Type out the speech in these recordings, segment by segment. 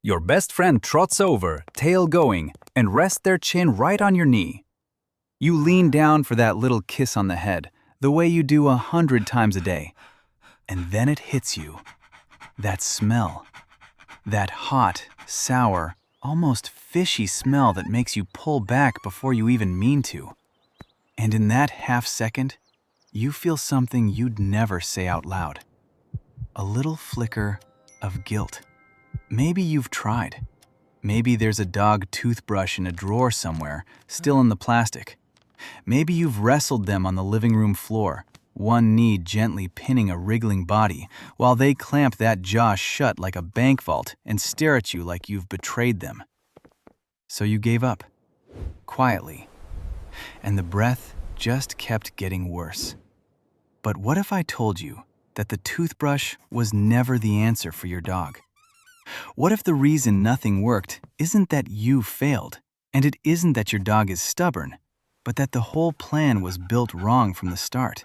Your best friend trots over, tail going, and rests their chin right on your knee. You lean down for that little kiss on the head, the way you do 100 times a day. And then it hits you. That smell. That hot, sour, almost fishy smell that makes you pull back before you even mean to. And in that half second, you feel something you'd never say out loud. A little flicker of guilt. Maybe you've tried. Maybe there's a dog toothbrush in a drawer somewhere, still in the plastic. Maybe you've wrestled them on the living room floor, one knee gently pinning a wriggling body, while they clamp that jaw shut like a bank vault and stare at you like you've betrayed them. So you gave up, quietly, and the breath just kept getting worse. But what if I told you that the toothbrush was never the answer for your dog? What if the reason nothing worked isn't that you failed, and it isn't that your dog is stubborn, but that the whole plan was built wrong from the start?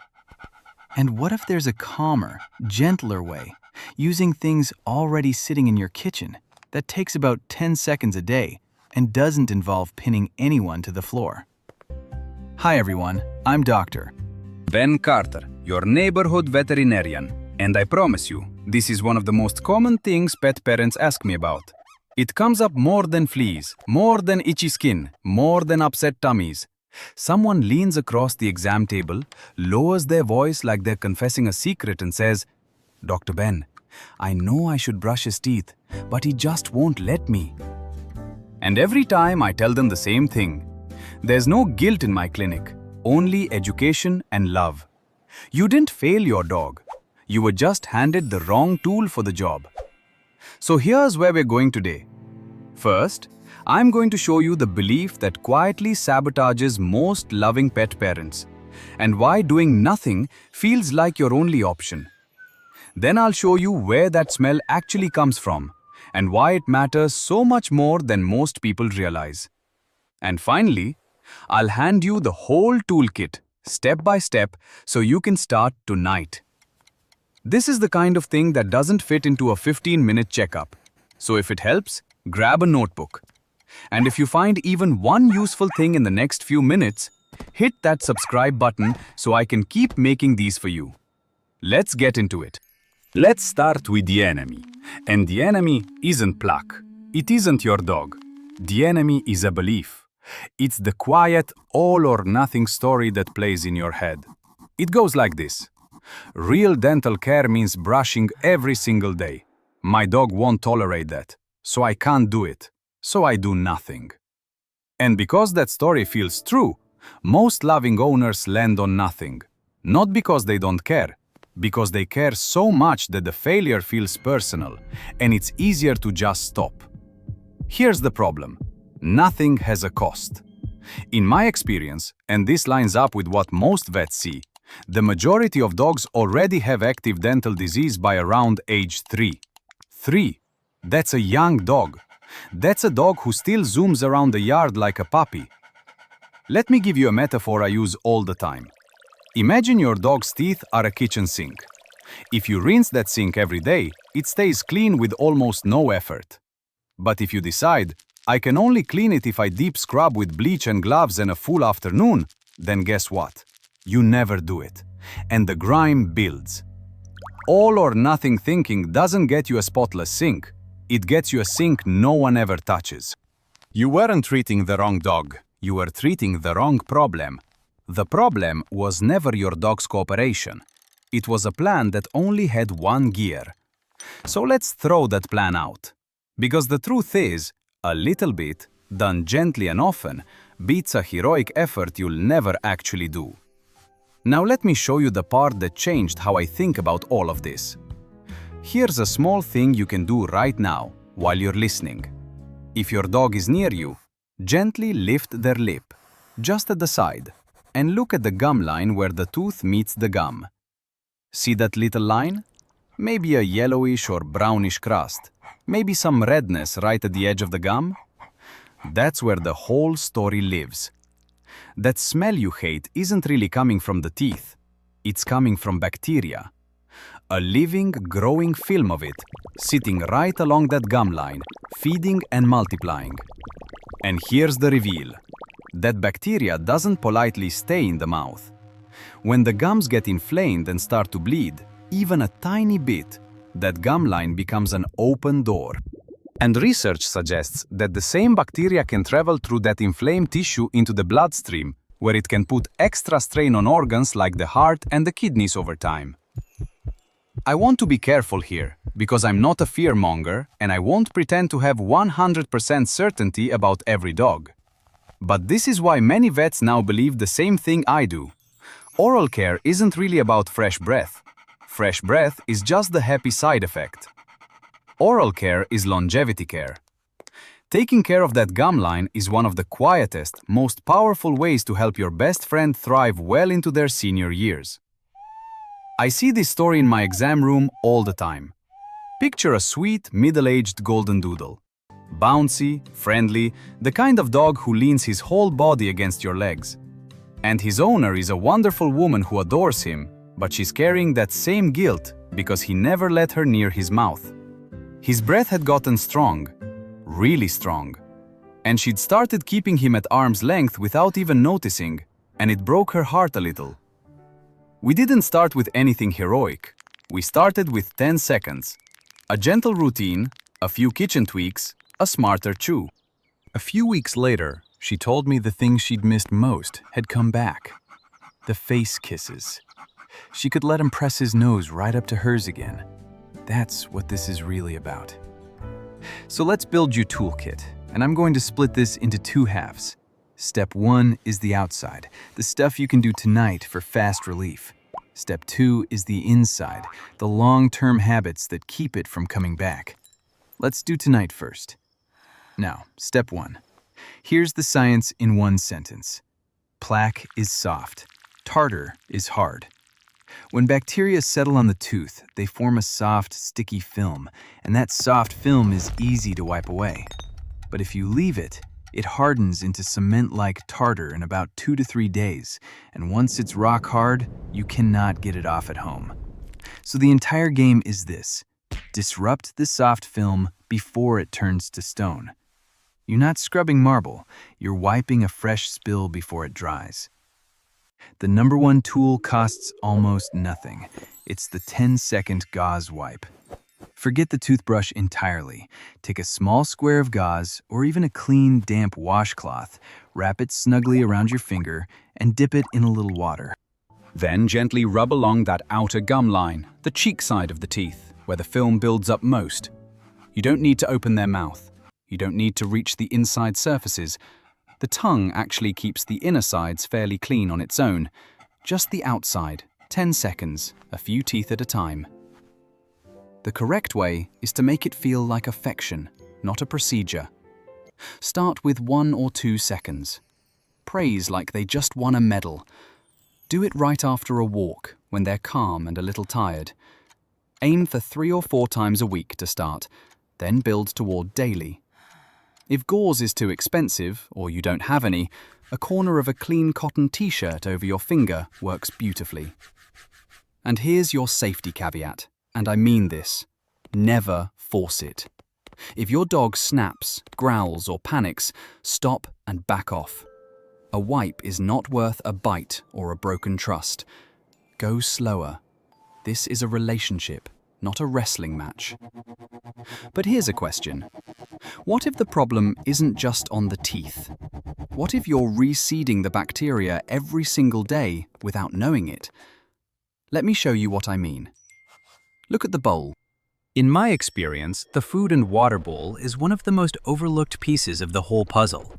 And what if there's a calmer, gentler way, using things already sitting in your kitchen, that takes about 10 seconds a day and doesn't involve pinning anyone to the floor? Hi everyone, I'm Dr. Ben Carter, your neighborhood veterinarian, and I promise you, this is one of the most common things pet parents ask me about. It comes up more than fleas, more than itchy skin, more than upset tummies. Someone leans across the exam table, lowers their voice like they're confessing a secret and says, "Dr. Ben, I know I should brush his teeth, but he just won't let me." And every time I tell them the same thing. There's no guilt in my clinic, only education and love. You didn't fail your dog. You were just handed the wrong tool for the job. So here's where we're going today. First, I'm going to show you the belief that quietly sabotages most loving pet parents, and why doing nothing feels like your only option. Then I'll show you where that smell actually comes from, and why it matters so much more than most people realize. And finally, I'll hand you the whole toolkit, step by step, so you can start tonight. This is the kind of thing that doesn't fit into a 15-minute checkup. So if it helps, grab a notebook. And if you find even one useful thing in the next few minutes, hit that subscribe button so I can keep making these for you. Let's get into it. Let's start with the enemy. And the enemy isn't plaque. It isn't your dog. The enemy is a belief. It's the quiet, all-or-nothing story that plays in your head. It goes like this. Real dental care means brushing every single day. My dog won't tolerate that, so I can't do it. So I do nothing. And because that story feels true, most loving owners land on nothing. Not because they don't care, because they care so much that the failure feels personal, and it's easier to just stop. Here's the problem. Nothing has a cost. In my experience, and this lines up with what most vets see, the majority of dogs already have active dental disease by around age 3. 3. That's a young dog. That's a dog who still zooms around the yard like a puppy. Let me give you a metaphor I use all the time. Imagine your dog's teeth are a kitchen sink. If you rinse that sink every day, it stays clean with almost no effort. But if you decide, I can only clean it if I deep scrub with bleach and gloves and a full afternoon, then guess what? You never do it. And the grime builds. All or nothing thinking doesn't get you a spotless sink. It gets you a sink no one ever touches. You weren't treating the wrong dog. You were treating the wrong problem. The problem was never your dog's cooperation. It was a plan that only had one gear. So let's throw that plan out. Because the truth is, a little bit, done gently and often, beats a heroic effort you'll never actually do. Now let me show you the part that changed how I think about all of this. Here's a small thing you can do right now, while you're listening. If your dog is near you, gently lift their lip, just at the side, and look at the gum line where the tooth meets the gum. See that little line? Maybe a yellowish or brownish crust, maybe some redness right at the edge of the gum? That's where the whole story lives. That smell you hate isn't really coming from the teeth. It's coming from bacteria. A living, growing film of it, sitting right along that gum line, feeding and multiplying. And here's the reveal. That bacteria doesn't politely stay in the mouth. When the gums get inflamed and start to bleed, even a tiny bit, that gum line becomes an open door. And research suggests that the same bacteria can travel through that inflamed tissue into the bloodstream, where it can put extra strain on organs like the heart and the kidneys over time. I want to be careful here, because I'm not a fearmonger and I won't pretend to have 100% certainty about every dog. But this is why many vets now believe the same thing I do. Oral care isn't really about fresh breath. Fresh breath is just the happy side effect. Oral care is longevity care. Taking care of that gum line is one of the quietest, most powerful ways to help your best friend thrive well into their senior years. I see this story in my exam room all the time. Picture a sweet, middle-aged golden doodle. Bouncy, friendly, the kind of dog who leans his whole body against your legs. And his owner is a wonderful woman who adores him, but she's carrying that same guilt because he never let her near his mouth. His breath had gotten strong, really strong, and she'd started keeping him at arm's length without even noticing, and it broke her heart a little. We didn't start with anything heroic. We started with 10 seconds. A gentle routine, a few kitchen tweaks, a smarter chew. A few weeks later, she told me the thing she'd missed most had come back. The face kisses. She could let him press his nose right up to hers again. That's what this is really about. So let's build your toolkit, and I'm going to split this into 2 halves. Step 1 is the outside, the stuff you can do tonight for fast relief. Step 2 is the inside, the long-term habits that keep it from coming back. Let's do tonight first. Now, step 1. Here's the science in 1 sentence. Plaque is soft. Tartar is hard. When bacteria settle on the tooth, they form a soft, sticky film, and that soft film is easy to wipe away. But if you leave it, it hardens into cement-like tartar in about 2 to 3 days, and once it's rock hard, you cannot get it off at home. So the entire game is this: disrupt the soft film before it turns to stone. You're not scrubbing marble, you're wiping a fresh spill before it dries. The number 1 tool costs almost nothing. It's the 10-second gauze wipe. Forget the toothbrush entirely. Take a small square of gauze, or even a clean, damp washcloth, wrap it snugly around your finger, and dip it in a little water. Then gently rub along that outer gum line, the cheek side of the teeth, where the film builds up most. You don't need to open their mouth. You don't need to reach the inside surfaces. The tongue actually keeps the inner sides fairly clean on its own. Just the outside, 10 seconds, a few teeth at a time. The correct way is to make it feel like affection, not a procedure. Start with 1 or 2 seconds. Praise like they just won a medal. Do it right after a walk, when they're calm and a little tired. Aim for 3 or 4 times a week to start, then build toward daily. If gauze is too expensive, or you don't have any, a corner of a clean cotton t-shirt over your finger works beautifully. And here's your safety caveat, and I mean this: never force it. If your dog snaps, growls, or panics, stop and back off. A wipe is not worth a bite or a broken trust. Go slower. This is a relationship, not a wrestling match. But here's a question. What if the problem isn't just on the teeth? What if you're reseeding the bacteria every single day without knowing it? Let me show you what I mean. Look at the bowl. In my experience, the food and water bowl is one of the most overlooked pieces of the whole puzzle.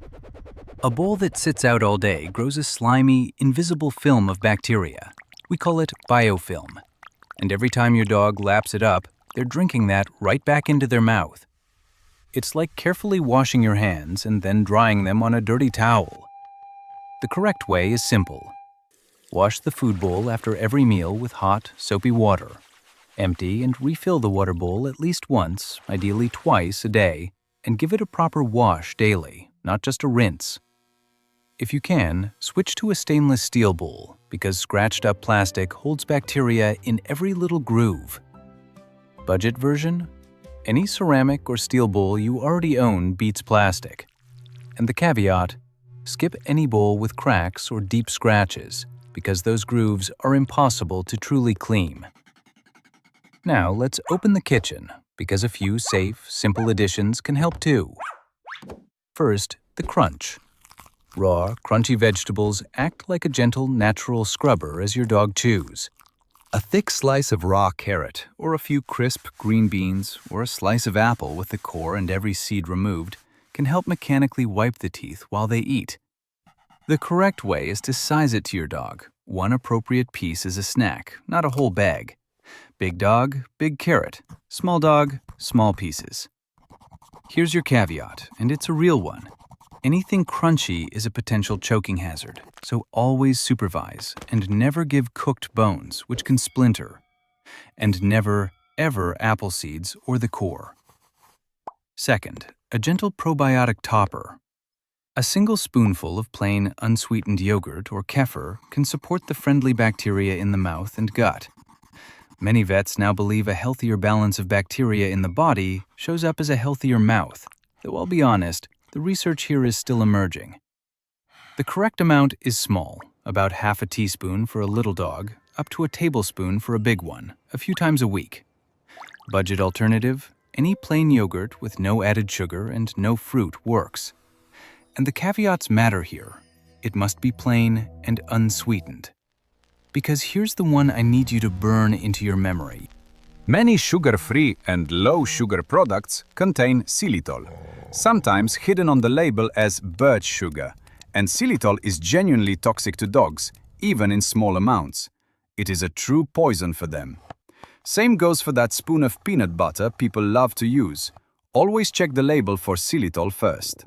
A bowl that sits out all day grows a slimy, invisible film of bacteria. We call it biofilm. And every time your dog laps it up, they're drinking that right back into their mouth. It's like carefully washing your hands and then drying them on a dirty towel. The correct way is simple. Wash the food bowl after every meal with hot, soapy water. Empty and refill the water bowl at least once, ideally twice a day, and give it a proper wash daily, not just a rinse. If you can, switch to a stainless steel bowl because scratched up plastic holds bacteria in every little groove. Budget version? Any ceramic or steel bowl you already own beats plastic. And the caveat, skip any bowl with cracks or deep scratches because those grooves are impossible to truly clean. Now let's open the kitchen because a few safe, simple additions can help too. First, the crunch. Raw, crunchy vegetables act like a gentle, natural scrubber as your dog chews. A thick slice of raw carrot, or a few crisp green beans, or a slice of apple with the core and every seed removed can help mechanically wipe the teeth while they eat. The correct way is to size it to your dog. One appropriate piece is a snack, not a whole bag. Big dog, big carrot. Small dog, small pieces. Here's your caveat, and it's a real one. Anything crunchy is a potential choking hazard, so always supervise and never give cooked bones, which can splinter. And never, ever apple seeds or the core. Second, a gentle probiotic topper. A single spoonful of plain, unsweetened yogurt or kefir can support the friendly bacteria in the mouth and gut. Many vets now believe a healthier balance of bacteria in the body shows up as a healthier mouth, though I'll be honest, the research here is still emerging. The correct amount is small, about half a teaspoon for a little dog, up to a tablespoon for a big one, a few times a week. Budget alternative, any plain yogurt with no added sugar and no fruit works. And the caveats matter here. It must be plain and unsweetened. Because here's the one I need you to burn into your memory. Many sugar-free and low-sugar products contain xylitol, sometimes hidden on the label as birch sugar, and xylitol is genuinely toxic to dogs, even in small amounts. It is a true poison for them. Same goes for that spoon of peanut butter people love to use. Always check the label for xylitol first.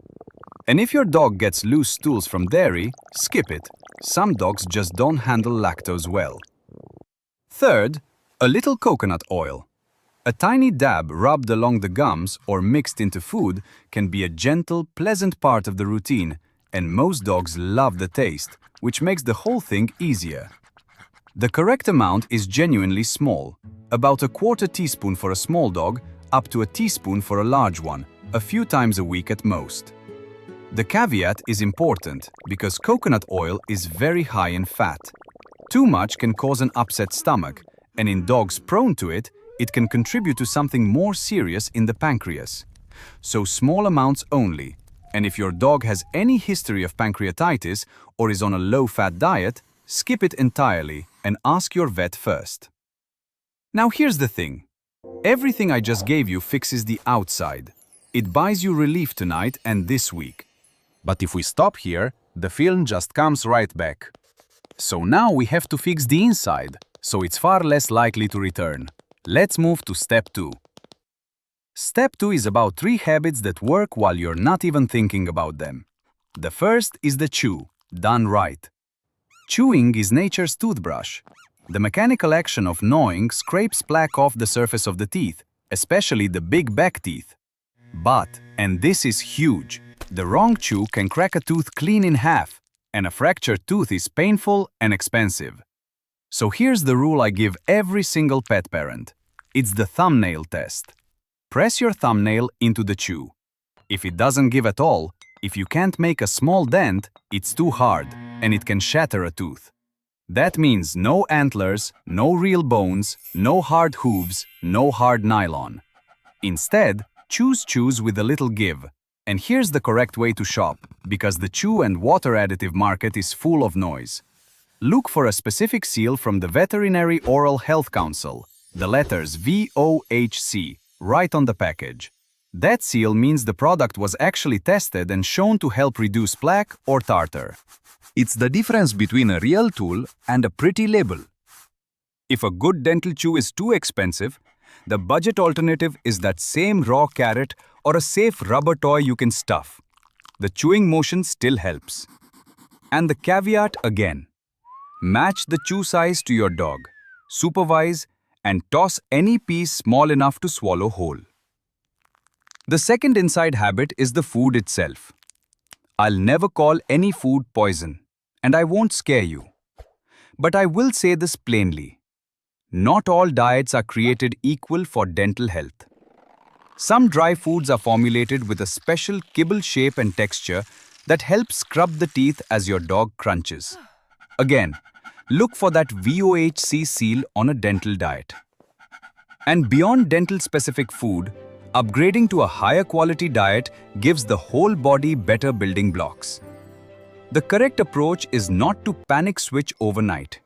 And if your dog gets loose stools from dairy, skip it. Some dogs just don't handle lactose well. Third, a little coconut oil. A tiny dab rubbed along the gums or mixed into food can be a gentle, pleasant part of the routine, and most dogs love the taste, which makes the whole thing easier. The correct amount is genuinely small, about a quarter teaspoon for a small dog, up to a teaspoon for a large one, a few times a week at most. The caveat is important because coconut oil is very high in fat. Too much can cause an upset stomach, and in dogs prone to it, it can contribute to something more serious in the pancreas. So small amounts only, and if your dog has any history of pancreatitis or is on a low-fat diet, skip it entirely and ask your vet first. Now here's the thing. Everything I just gave you fixes the outside. It buys you relief tonight and this week. But if we stop here, the film just comes right back. So now we have to fix the inside, so it's far less likely to return. Let's move to step 2. Step 2 is about 3 habits that work while you're not even thinking about them. The first is the chew, done right. Chewing is nature's toothbrush. The mechanical action of gnawing scrapes plaque off the surface of the teeth, especially the big back teeth. But, and this is huge, the wrong chew can crack a tooth clean in half, and a fractured tooth is painful and expensive. So here's the rule I give every single pet parent. It's the thumbnail test. Press your thumbnail into the chew. If it doesn't give at all, if you can't make a small dent, it's too hard, and it can shatter a tooth. That means no antlers, no real bones, no hard hooves, no hard nylon. Instead, choose chews with a little give. And here's the correct way to shop, because the chew and water additive market is full of noise. Look for a specific seal from the Veterinary Oral Health Council, the letters VOHC, right on the package. That seal means the product was actually tested and shown to help reduce plaque or tartar. It's the difference between a real tool and a pretty label. If a good dental chew is too expensive, the budget alternative is that same raw carrot or a safe rubber toy you can stuff. The chewing motion still helps. And the caveat again. Match the chew size to your dog. Supervise and toss any piece small enough to swallow whole. The second inside habit is the food itself. I'll never call any food poison, and I won't scare you. But I will say this plainly. Not all diets are created equal for dental health. Some dry foods are formulated with a special kibble shape and texture that helps scrub the teeth as your dog crunches. Again, look for that VOHC seal on a dental diet. And beyond dental-specific food, upgrading to a higher quality diet gives the whole body better building blocks. The correct approach is not to panic switch overnight.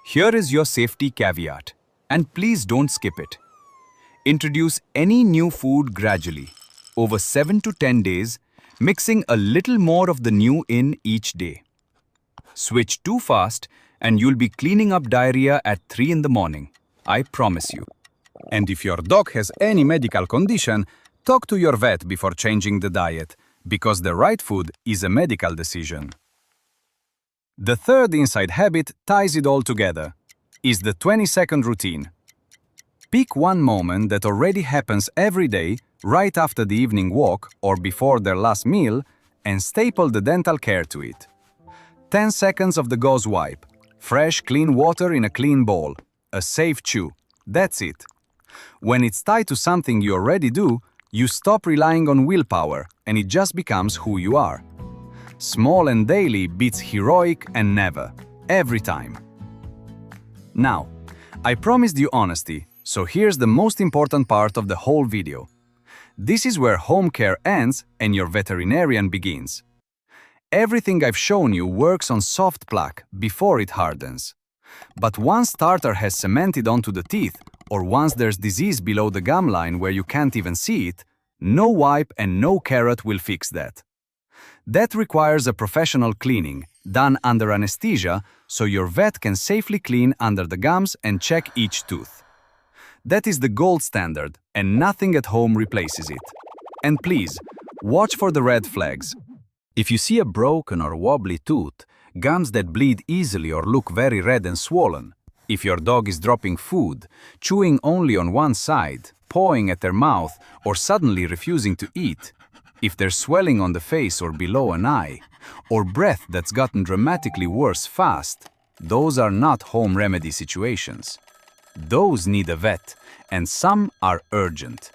Here is your safety caveat, and please don't skip it. Introduce any new food gradually, over 7 to 10 days, mixing a little more of the new in each day. Switch too fast and you'll be cleaning up diarrhea at 3 in the morning, I promise you. And if your dog has any medical condition, talk to your vet before changing the diet, because the right food is a medical decision. The third inside habit ties it all together, is the 20-second routine. Pick one moment that already happens every day, right after the evening walk or before their last meal, and staple the dental care to it. 10 seconds of the gauze wipe, fresh, clean water in a clean bowl, a safe chew, that's it. When it's tied to something you already do, you stop relying on willpower and it just becomes who you are. Small and daily beats heroic and never, every time. Now, I promised you honesty, so here's the most important part of the whole video. This is where home care ends and your veterinarian begins. Everything I've shown you works on soft plaque before it hardens. But once tartar has cemented onto the teeth, or once there's disease below the gum line where you can't even see it, no wipe and no carrot will fix that. That requires a professional cleaning, done under anesthesia, so your vet can safely clean under the gums and check each tooth. That is the gold standard, and nothing at home replaces it. And please, watch for the red flags. If you see a broken or wobbly tooth, gums that bleed easily or look very red and swollen, if your dog is dropping food, chewing only on one side, pawing at their mouth, or suddenly refusing to eat, if there's swelling on the face or below an eye, or breath that's gotten dramatically worse fast, those are not home remedy situations. Those need a vet, and some are urgent.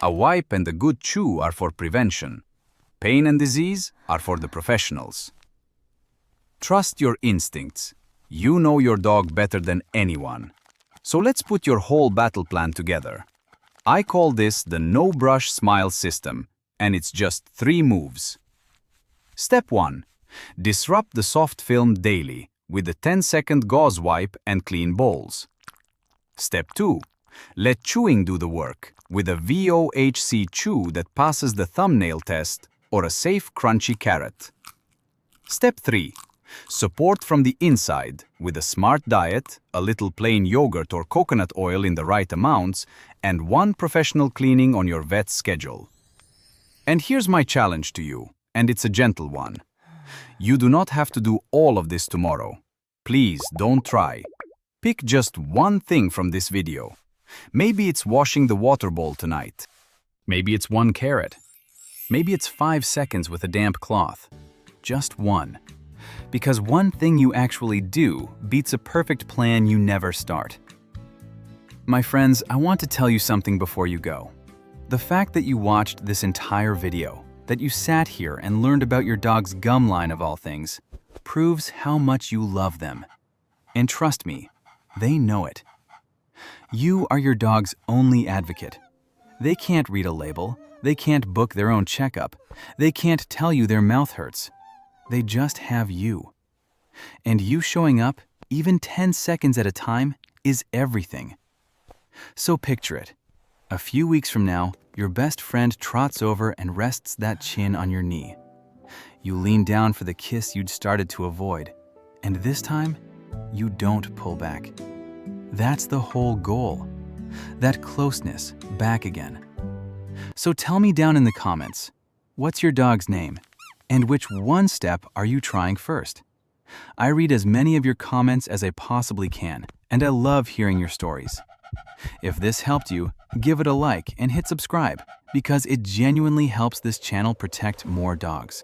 A wipe and a good chew are for prevention. Pain and disease are for the professionals. Trust your instincts. You know your dog better than anyone. So let's put your whole battle plan together. I call this the no-brush smile system, and it's just 3 moves. Step 1. Disrupt the soft film daily with the 10-second gauze wipe and clean bowls. Step 2. Let chewing do the work with a VOHC chew that passes the thumbnail test or a safe crunchy carrot. Step 3. Support from the inside with a smart diet, a little plain yogurt or coconut oil in the right amounts, and 1 professional cleaning on your vet's schedule. And here's my challenge to you, and it's a gentle one. You do not have to do all of this tomorrow. Please don't try. Pick just one thing from this video. Maybe it's washing the water bowl tonight. Maybe it's 1 carrot. Maybe it's 5 seconds with a damp cloth. Just one. Because one thing you actually do beats a perfect plan you never start. My friends, I want to tell you something before you go. The fact that you watched this entire video, that you sat here and learned about your dog's gum line of all things, proves how much you love them. And trust me, they know it. You are your dog's only advocate. They can't read a label. They can't book their own checkup. They can't tell you their mouth hurts. They just have you. And you showing up, even 10 seconds at a time, is everything. So picture it. A few weeks from now, your best friend trots over and rests that chin on your knee. You lean down for the kiss you'd started to avoid. And this time, you don't pull back. That's the whole goal. That closeness, back again. So tell me down in the comments, what's your dog's name? And which one step are you trying first? I read as many of your comments as I possibly can, and I love hearing your stories. If this helped you, give it a like and hit subscribe, because it genuinely helps this channel protect more dogs.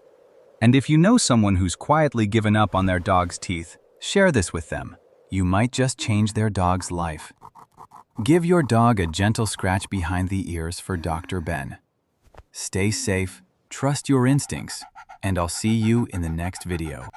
And if you know someone who's quietly given up on their dog's teeth, share this with them. You might just change their dog's life. Give your dog a gentle scratch behind the ears for Dr. Ben. Stay safe, trust your instincts, and I'll see you in the next video.